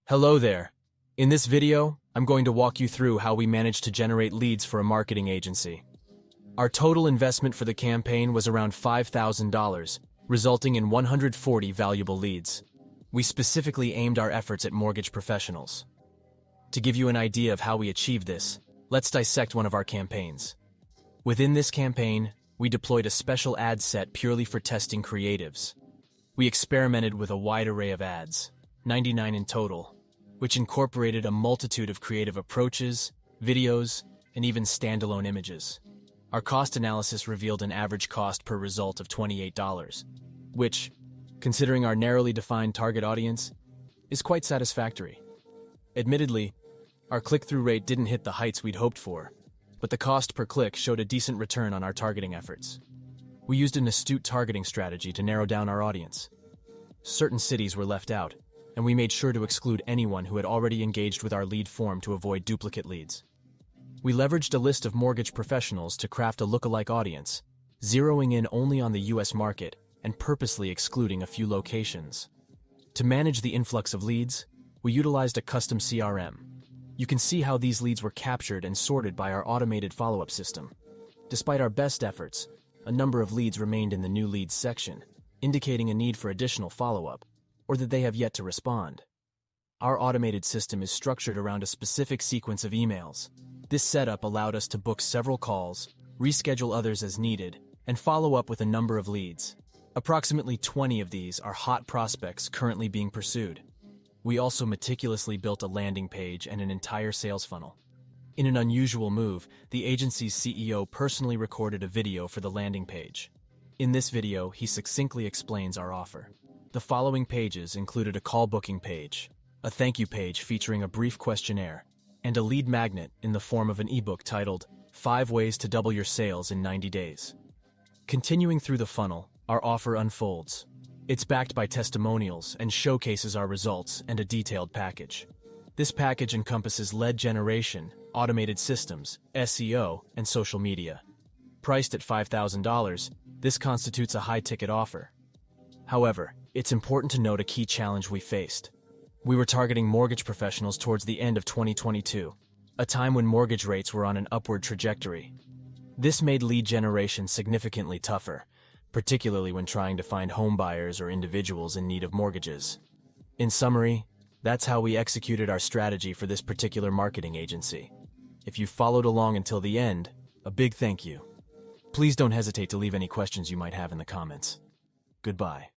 Hello there. In this video, I'm going to walk you through how we managed to generate leads for a marketing agency. Our total investment for the campaign was around $5,000, resulting in 140 valuable leads. We specifically aimed our efforts at mortgage professionals. To give you an idea of how we achieved this, let's dissect one of our campaigns. Within this campaign, we deployed a special ad set purely for testing creatives. We experimented with a wide array of ads, 99 in total, which incorporated a multitude of creative approaches, videos, and even standalone images. Our cost analysis revealed an average cost per result of $28, which, considering our narrowly defined target audience, is quite satisfactory. Admittedly, our click-through rate didn't hit the heights we'd hoped for, but the cost per click showed a decent return on our targeting efforts. We used an astute targeting strategy to narrow down our audience. Certain cities were left out, and we made sure to exclude anyone who had already engaged with our lead form to avoid duplicate leads. We leveraged a list of mortgage professionals to craft a lookalike audience, zeroing in only on the US market and purposely excluding a few locations. To manage the influx of leads, we utilized a custom CRM. You can see how these leads were captured and sorted by our automated follow-up system. Despite our best efforts, a number of leads remained in the new leads section, indicating a need for additional follow-up, or that they have yet to respond. Our automated system is structured around a specific sequence of emails. This setup allowed us to book several calls, reschedule others as needed, and follow up with a number of leads. Approximately 20 of these are hot prospects currently being pursued. We also meticulously built a landing page and an entire sales funnel. In an unusual move, the agency's CEO personally recorded a video for the landing page. In this video, he succinctly explains our offer. The following pages included a call booking page, a thank you page featuring a brief questionnaire, and a lead magnet in the form of an ebook titled 5 Ways to Double Your Sales in 90 Days. Continuing through the funnel, our offer unfolds. It's backed by testimonials and showcases our results and a detailed package. This package encompasses lead generation, automated systems, SEO, and social media. Priced at $5,000, this constitutes a high-ticket offer. However, it's important to note a key challenge we faced. We were targeting mortgage professionals towards the end of 2022, a time when mortgage rates were on an upward trajectory. This made lead generation significantly tougher, particularly when trying to find home buyers or individuals in need of mortgages. In summary, that's how we executed our strategy for this particular marketing agency. If you followed along until the end, a big thank you. Please don't hesitate to leave any questions you might have in the comments. Goodbye.